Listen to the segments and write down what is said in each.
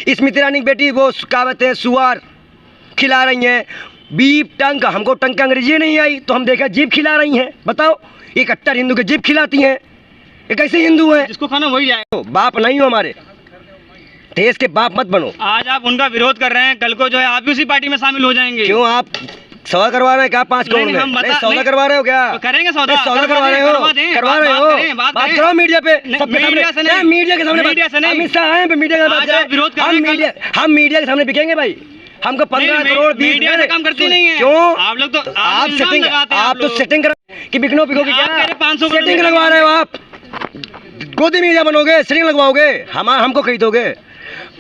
स्मृति ईरानी की बेटी वो क्या कहते हैं सुअर खिला रही हैं, बीफ टंक, हमको टंक अंग्रेजी नहीं आई तो हम देखा जीप खिला रही हैं। बताओ ये कट्टर हिंदू के जीप खिलाती हैं, ये कैसे हिंदू हैं? जिसको खाना वही जाए। बाप नहीं हो हमारे देश के, बाप मत बनो। आज आप उनका विरोध कर रहे हैं, कल को जो है आप भी उसी पार्टी में शामिल हो जाएंगे। क्यों आप सौदा करवा रहे हैं क्या? 5 करोड़ में सौदा करवा रहे हो क्या? तो करेंगे सौदा, सौदा करवा रहे हो, करवा रहे हो, बात करो मीडिया पे, मीडिया के सामने, मीडिया के सामने अमित शाह आए मीडिया के सामने, हम मीडिया के सामने बिकेंगे भाई। हमको 15 करोड़ मीडिया से काम करती नहीं है। क्यों आप लोग तो आप सेटिंग, आप तो सेटिंग कर कि बिकनो बिकोगे क्या? 500 सेटिंग लगवा रहे हो आप, गोदी मीडिया बनोगे, सेटिंग लगवाओगे, हमको खरीदोगे।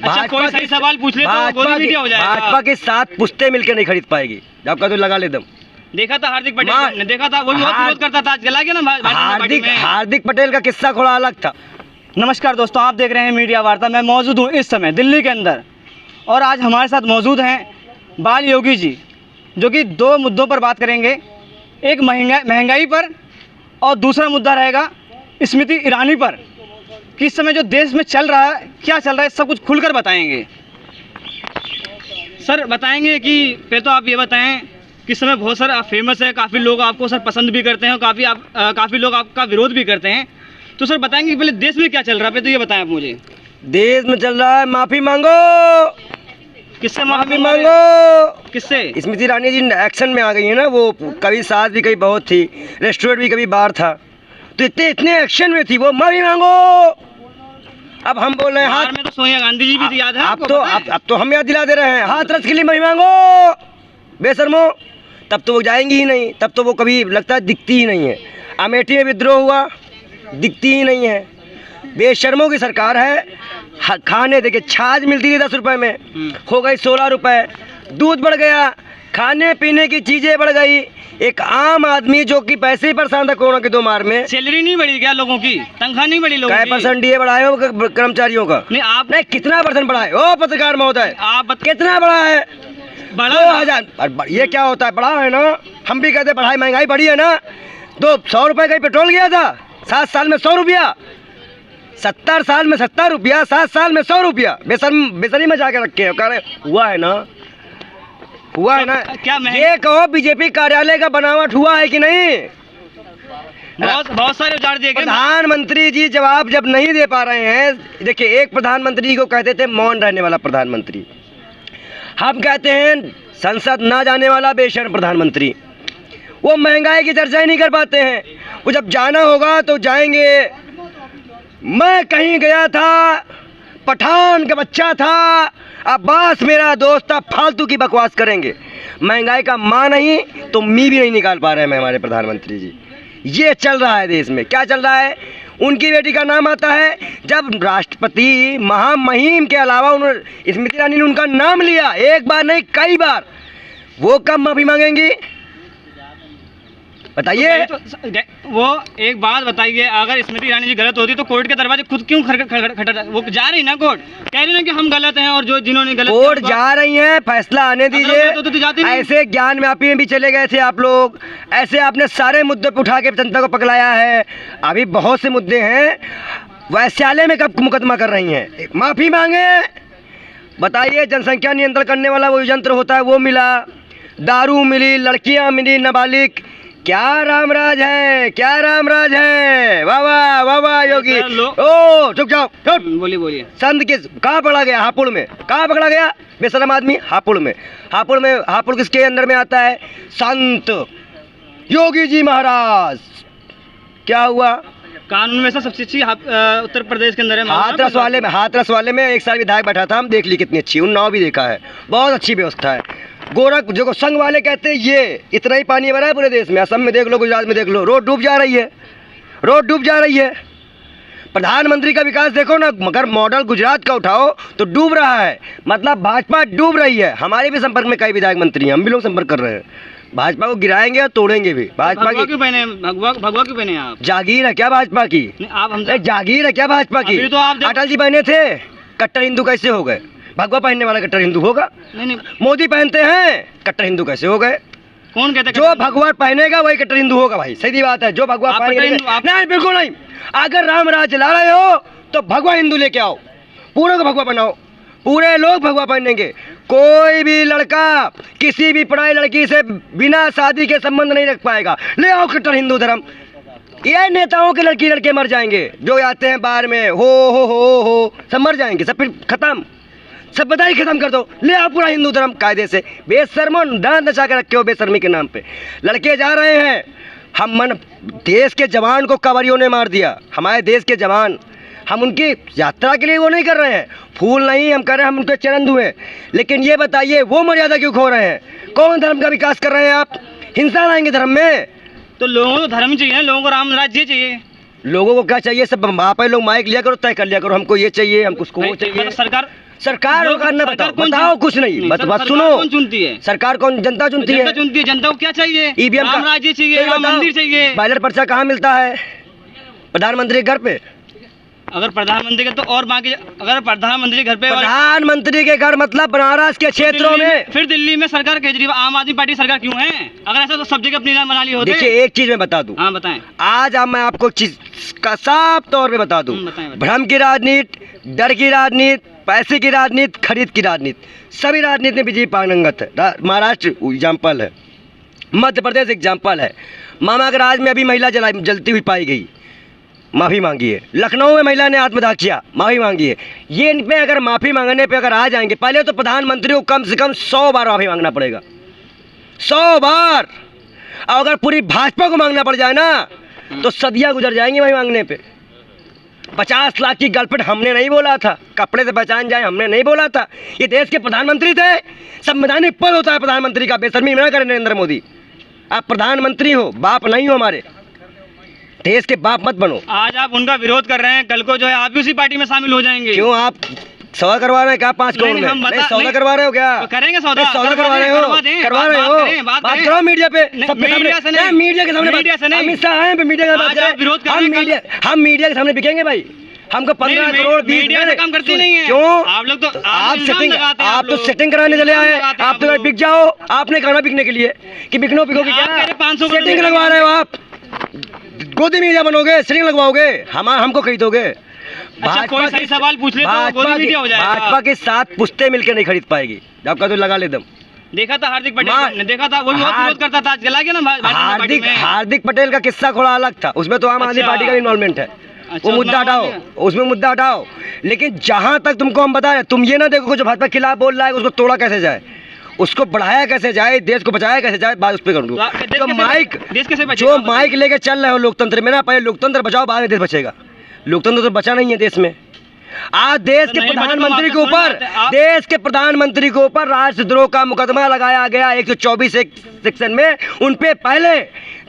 अच्छा कोई सही सवाल पूछ ले तो गोदी मीडिया हो जाएगा। भाजपा के साथ पुश्ते मिलकर नहीं खरीद पाएगी, जब का तो लगा ले दम। देखा था हार्दिक पटेल ने, देखा था वो भी बहुत विरोध करता था, आज चला गया ना। हार्दिक पटेल का किस्सा थोड़ा अलग था। नमस्कार दोस्तों, आप देख रहे हैं मीडिया वार्ता। मैं मौजूद हूँ इस समय दिल्ली के अंदर और आज हमारे साथ मौजूद हैं बाल योगी जी, जो कि 2 मुद्दों पर बात करेंगे। एक महंगाई पर और दूसरा मुद्दा रहेगा स्मृति ईरानी पर, कि इस समय जो देश में चल रहा है, क्या चल रहा है, सब कुछ खुलकर बताएंगे। सर बताएंगे कि पहले तो आप ये बताएं कि इस समय बहुत सारा फेमस है, काफ़ी लोग आपको सर पसंद भी करते हैं और काफ़ी लोग आपका विरोध भी करते हैं। तो सर बताएंगे कि पहले देश में क्या चल रहा है, पहले तो ये बताएं आप मुझे। देश में चल रहा है माफ़ी मांगो। किससे माफी मांगो? किससे? स्मृति ईरानी जी एक्शन में आ गई है ना, वो कभी साथ भी कभी बहुत थी, रेस्टोरेंट भी कभी बाहर था, तो इतने एक्शन में थी वो। माफी मांगो। अब हम बोल रहे हैं हाथ में तो सोनिया गांधी जी भी याद है अब तो हम याद दिला दे रहे हैं, हाथ रस के लिए माफी मांगो बेशर्मो। तब तो वो जाएंगी ही नहीं, तब तो वो कभी लगता है दिखती ही नहीं है। अमेठी में विद्रोह हुआ, दिखती ही नहीं है। बेशर्मों की सरकार है। खाने देखिए, छाछ मिलती थी 10 रुपए में, हो गई 16 रुपए, दूध बढ़ गया, खाने पीने की चीजें बढ़ गई। एक आम आदमी जो कि पैसे ही परेशान था कोरोना की 2 मार में। सैलरी नहीं बढ़ी क्या लोगों की? तनख्वाह नहीं बढ़ी लोगों की? क्या % डीए बढ़ाए हो कर्मचारियों का? नहीं आप नहीं, कितना % बढ़ाए? ओ पत्रकार महोदय, आप कितना बढ़ा है? बढ़ा 2000। ये क्या होता है? बढ़ा है ना, हम भी कहते बढ़ाई, महंगाई बढ़ी है ना। 100 रुपए का पेट्रोल गया था, 7 साल में 100 रुपया, 70 साल में 70 रुपया, 7 साल में 100 रुपया। बेसरी में जाके रखे हो, कह रहे हुआ है ना, हुआ है ना। क्या ये कहो बीजेपी कार्यालय का बनावट हुआ है कि नहीं? बहुत सारे उजाड़ दिए गए। प्रधानमंत्री जी जवाब जब नहीं दे पा रहे हैं, देखिए एक प्रधानमंत्री को कहते थे मौन रहने वाला प्रधानमंत्री, हम कहते हैं संसद ना जाने वाला बेशर्म प्रधानमंत्री। वो महंगाई की चर्चा ही नहीं कर पाते हैं। वो जब जाना होगा तो जाएंगे। मैं कहीं गया था, पठान का बच्चा था, अब्बास मेरा दोस्त था, फालतू की बकवास करेंगे। महंगाई का माँ नहीं तो मी भी नहीं निकाल पा रहे हैं हमारे प्रधानमंत्री जी। ये चल रहा है देश में। क्या चल रहा है? उनकी बेटी का नाम आता है, जब राष्ट्रपति महामहिम के अलावा उन्होंने स्मृति ईरानी ने उनका नाम लिया, एक बार नहीं कई बार, वो कब माफी मांगेंगी बताइए? तो वो एक बात बताइए, अगर स्मृति ईरानी जी गलत होती तो कोर्ट के दरवाजे खुद क्यों खटखटा? वो जा रही ना कोर्ट, कह रही ना कि हम गलत हैं और जो जिन्होंने गलत कोर्ट जा रही हैं, फैसला आने दीजिए। ऐसे ज्ञान व्यापी में भी चले गए थे आप लोग, ऐसे आपने सारे मुद्दे पे उठा के जनता को पकड़ाया है। अभी बहुत से मुद्दे हैं। वैश्यालय में कब मुकदमा कर रही हैं? माफी मांगे। बताइए, जनसंख्या नियंत्रण करने वाला वो यंत्र होता है वो मिला, दारू मिली, लड़कियां मिली, नाबालिग। क्या रामराज है, क्या रामराज है। वाह वाह वाह वाह योगी। ओ चुप जाओ, चुप। बोलिए। संत किस कहाँ पकड़ा गया? हापुड़ में। कहाँ पकड़ा गया बेशरम आदमी? हापुड़ में। हापुड़ किसके अंदर में आता है? संत योगी जी महाराज। क्या हुआ? कानून में सबसे अच्छी उत्तर प्रदेश के अंदर है। हाथरस वाले में 1 साल विधायक बैठा था, हम देख ली कितनी अच्छी, उन्नाव भी देखा है, बहुत अच्छी व्यवस्था है। गोरख जो संघ वाले कहते हैं ये इतना ही पानी भरा है पूरे देश में। असम में देख लो, गुजरात में देख लो, रोड डूब जा रही है, रोड डूब जा रही है। प्रधानमंत्री का विकास देखो ना, मगर मॉडल गुजरात का उठाओ तो डूब रहा है। मतलब भाजपा डूब रही है। हमारे भी संपर्क में कई विधायक मंत्री हैं, हम भी लोग संपर्क कर रहे हैं। भाजपा को गिराएंगे और तोड़ेंगे भी। भाजपा की भगवा क्यों पहने आप? जागीर है क्या भाजपा की? आप हमसे जागीर है क्या भाजपा की? तो आप अटल जी पहने थे, कट्टर हिंदू कैसे हो गए? भगवा पहनने वाला कट्टर हिंदू होगा? नहीं। मोदी पहनते हैं, कट्टर हिंदू कैसे हो गए? कौन कहता है? जो भगवा पहनेगा वही कट्टर हिंदू होगा भाई, सीधी बात है। जो भगवा पहनेगा नहीं, बिल्कुल नहीं। अगर राम राज ला रहे हो तो भगवा हिंदू लेके आओ, पूरे को भगवा बनाओ। पूरे लोग भगवा पहनेंगे। कोई भी लड़का किसी भी पढ़ाई लड़की से बिना शादी के संबंध नहीं रख पाएगा। ले आओ कट्टर हिंदू धर्म। ये नेताओं के लड़के मर जाएंगे जो आते हैं बाहर में, हो सब मर जाएंगे, सब फिर खत्म, सब बधाई खत्म कर दो। ले आओ पूरा हिंदू धर्म कायदे से। बेशर्मो दांत नचा के रखे हो बेशर्मी के नाम पे। लड़के जा रहे हैं, देश के जवान को कवरियों ने मार दिया, हमारे देश के जवान, हम उनकी यात्रा के लिए वो नहीं कर रहे हैं, फूल नहीं हम कर रहे हैं, हम उनके चरण धुए। लेकिन ये बताइए वो मर्यादा क्यों खो रहे हैं? कौन धर्म का विकास कर रहे हैं आप? हिंसा लाएंगे धर्म में। तो लोगों को धर्म चाहिए, लोगों को राम राज्य चाहिए। लोगों को क्या चाहिए? सब वहाँ पर लोग माइक लिया करो, तय कर लिया करो, हमको ये चाहिए, हमको उसको वो चाहिए। सरकार न बताओ कुछ नहीं, बस सुनो। कौन चुनती है? सरकार कौन? जनता चुनती है। जनता को क्या चाहिए? ईवीएम राम राज्य चाहिए, राम मंदिर चाहिए। बैलेट पर्चा कहाँ मिलता है? प्रधानमंत्री के घर पे। अगर प्रधानमंत्री के तो और बाकी, अगर प्रधानमंत्री के घर पे, प्रधानमंत्री के घर मतलब बनारस के क्षेत्रों में, फिर दिल्ली में सरकार केजरीवाल आम आदमी पार्टी सरकार क्यों है? अगर ऐसा तो सब जगह अपनी नाम बना ली होती। देखिए एक चीज मैं बता दूं। हाँ बताएं। आज मैं आपको चीज का साफ तौर पे बता दूं। भ्रम की राजनीति, डर की राजनीति, पैसे की राजनीति, खरीद की राजनीति, सभी राजनीति में बीजेपी पारंगत है। महाराष्ट्र एग्जाम्पल है, मध्य प्रदेश एग्जाम्पल है। मामा के राज में अभी महिला जलती हुई पाई गई, माफ़ी मांगी है। लखनऊ में महिला ने आत्मदाह किया, माफ़ी मांगी है। ये इन पे अगर माफ़ी मांगने पे अगर आ जाएंगे, पहले तो प्रधानमंत्री को कम से कम 100 बार माफ़ी मांगना पड़ेगा, 100 बार। और अगर पूरी भाजपा को मांगना पड़ जाए ना तो सदियाँ गुजर जाएंगी माफ़ी मांगने पे। 50 लाख की गर्लफ्रेंड हमने नहीं बोला था, कपड़े से पहचान जाए हमने नहीं बोला था। ये देश के प्रधानमंत्री थे, संवैधानिक पद होता है प्रधानमंत्री का। बेशर्मी ना करें नरेंद्र मोदी, आप प्रधानमंत्री हो, बाप नहीं हो, हमारे देश के बाप मत बनो। आज आप उनका विरोध कर रहे हैं, कल को जो है आप भी उसी पार्टी में शामिल हो जाएंगे। क्यों? आप सौदा करवा रहे हैं क्या? 5 करोड़ में सौदा करवा रहे हो क्या? तो करेंगे सौदा, सौदा करवा रहे हो, करवा रहे हो। बात करो मीडिया पे, मीडिया के सामने, मीडिया के सामने अमित शाह हैं, मीडिया के सामने हम मीडिया के सामने बिकेंगे भाई। हमको 15 करोड़ 20 काम करती नहीं है। क्यों? आप लोग तो आप तो सेटिंग कराने चले आए। आप तो बिक जाओ, आपने कहना बिकने के लिए कि बिकोगे क्या? सेटिंग लगवा रहे हो आप, गोदी मीडिया बनोगे, सेटिंग लगवाओगे, हमको खरीदोगे। अच्छा, कोई सही सवाल पूछ ले तो गोदी मीडिया हो जाएगा। भाजपा के साथ पुश्ते मिलकर नहीं खरीद पाएगी। आपका तो लगा ले दम। देखा था हार्दिक पटेल ने, देखा था वो भी बहुत विरोध करता था, चला गया ना। हार्दिक पटेल का किस्सा थोड़ा अलग था, उसमें तो आम आदमी पार्टी का इन्वॉल्वमेंट है। वो मुद्दा हटाओ, उसमें मुद्दा हटाओ। लेकिन जहां तक तुमको हम बता रहे, तुम ये ना देखो जो भाजपा के खिलाफ बोल रहा है उसको तोड़ा कैसे जाए, उसको बढ़ाया कैसे जाए, देश को बचाया कैसे जाए, बात उस पर करूँ। जो माइक लेके चल रहे हो लोकतंत्र में ना, पहले लोकतंत्र बचाओ, बाद में देश बचेगा। लोकतंत्र तो बचा नहीं है देश में। आज देश के प्रधानमंत्री के ऊपर, देश के प्रधानमंत्री के ऊपर राष्ट्रद्रोह का मुकदमा लगाया गया 124 सेक्शन में। उन पे पहले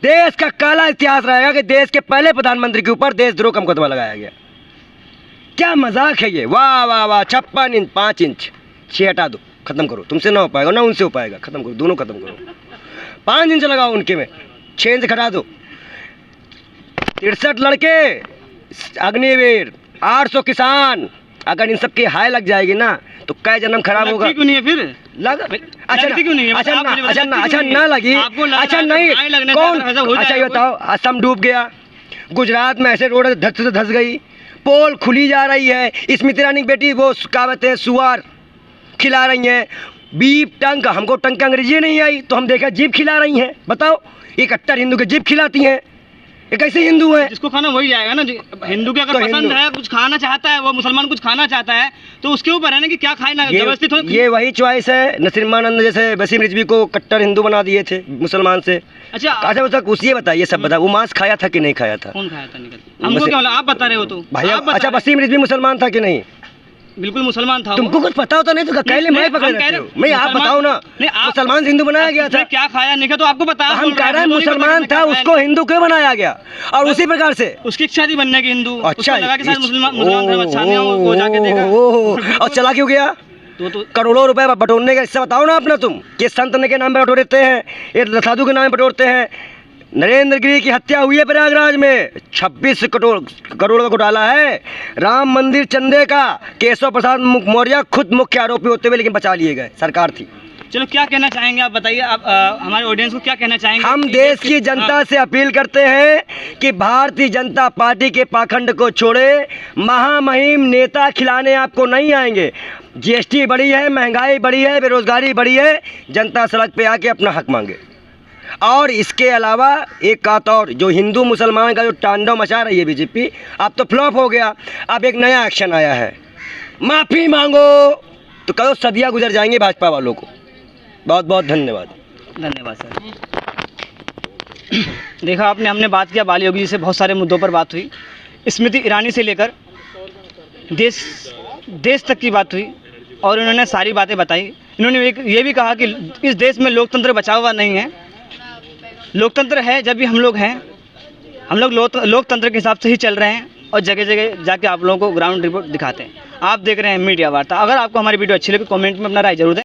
देश का काला इतिहास रहेगा कि देश के पहले प्रधानमंत्री के ऊपर देशद्रोह का मुकदमा लगाया गया। क्या मजाक है ये? वाह वाह वाह। 56 इंच 5 इंच 6 हटा दो, खत्म करो। तुमसे ना हो पाएगा, ना उनसे हो पाएगा, खत्म करो, दोनों खत्म करो। 5 इंच लगाओ उनके में, 6 इंच घटा दो। 63 लड़के अग्निवीर, 800 किसान, अगर इन सब की हाय लग जाएगी ना तो कै जन्म खराब होगा। क्यों नहीं है फिर? अच्छा ना लगी, अच्छा नहीं कौन? अच्छा ये बताओ, असम डूब गया, गुजरात में ऐसे रोड धस गई, पोल खुली जा रही है, स्मृति ईरानी की बेटी वो क्या कहते हैं सुअर खिला रही हैं, बीफ टंक, हमको टंक अंग्रेजी नहीं आई तो हम देखा जीप खिला रही हैं। बताओ, ये कट्टर हिंदू के जीप खिलाती हैं, ये कैसे हिंदू है? जिसको खाना वही जाएगा ना। हिंदू के अगर तो पसंद है, कुछ खाना चाहता है, वो मुसलमान कुछ खाना चाहता है तो उसके ऊपर है ना कि क्या खाए ना, व्यवस्थित हो। ये वही चॉइस है। नसीमानंद जैसे वसीम रिजवी को कट्टर हिंदू बना दिए थे मुसलमान से। अच्छा उस ये बताइए, सब बता, वो मांस खाया था कि नहीं खाया था? कौन खाया था? निकल हमको क्या, आप बता रहे हो तो भाई। अच्छा वसीम रिजवी मुसलमान था कि नहीं? बिल्कुल मुसलमान था। तुमको कुछ पता होता नहीं तो कहले मैं पकड़ रहे हो। मैं आप बताओ ना, मुसलमान हिंदू बनाया गया था, क्या खाया नहीं तो आपको बता। हम कह रहे हैं मुसलमान था, उसको हिंदू क्यों बनाया गया? और उसी प्रकार से उसकी इच्छा थी बनने की हिंदू। अच्छा, और चला क्यों गया? तो करोड़ों रुपए बटोरने का हिस्सा बताओ ना अपना। तुम किस संत के नाम पे बटोरते हैं? ये साधु के नाम पे बटोरते हैं। नरेंद्र गिरी की हत्या हुई है प्रयागराज में, 26 करोड़ का घोटाला है। राम मंदिर चंदे का केशव प्रसाद मौर्य खुद मुख्य आरोपी होते हुए लेकिन बचा लिए गए, सरकार थी। चलो, क्या कहना चाहेंगे आप बताइए, आप हमारे ऑडियंस को क्या कहना चाहेंगे? हम देश की जनता से अपील करते हैं कि भारतीय जनता पार्टी के पाखंड को छोड़े। महामहिम नेता खिलाने आपको नहीं आएंगे। जीएसटी बढ़ी है, महंगाई बढ़ी है, बेरोजगारी बढ़ी है, जनता सड़क पे आके अपना हक मांगे। और इसके अलावा एक बात और, जो हिंदू मुसलमान का जो तांडव मचा रही है बीजेपी, अब तो फ्लॉप हो गया। अब एक नया एक्शन आया है, माफ़ी मांगो, तो करो सदियाँ गुजर जाएंगे भाजपा वालों को। बहुत बहुत धन्यवाद। धन्यवाद सर। देखा आपने, हमने बात किया बाली योगी जी से, बहुत सारे मुद्दों पर बात हुई। स्मृति ईरानी से लेकर देश तक की बात हुई और उन्होंने सारी बातें बताई। इन्होंने ये भी कहा कि इस देश में लोकतंत्र बचा हुआ नहीं है। लोकतंत्र है जब भी हम लोग हैं, हम लोग लोकतंत्र के हिसाब से ही चल रहे हैं और जगह जगह जाके आप लोगों को ग्राउंड रिपोर्ट दिखाते हैं। आप देख रहे हैं मीडिया वार्ता। अगर आपको हमारी वीडियो अच्छी लगे, कमेंट में अपना राय जरूर दें।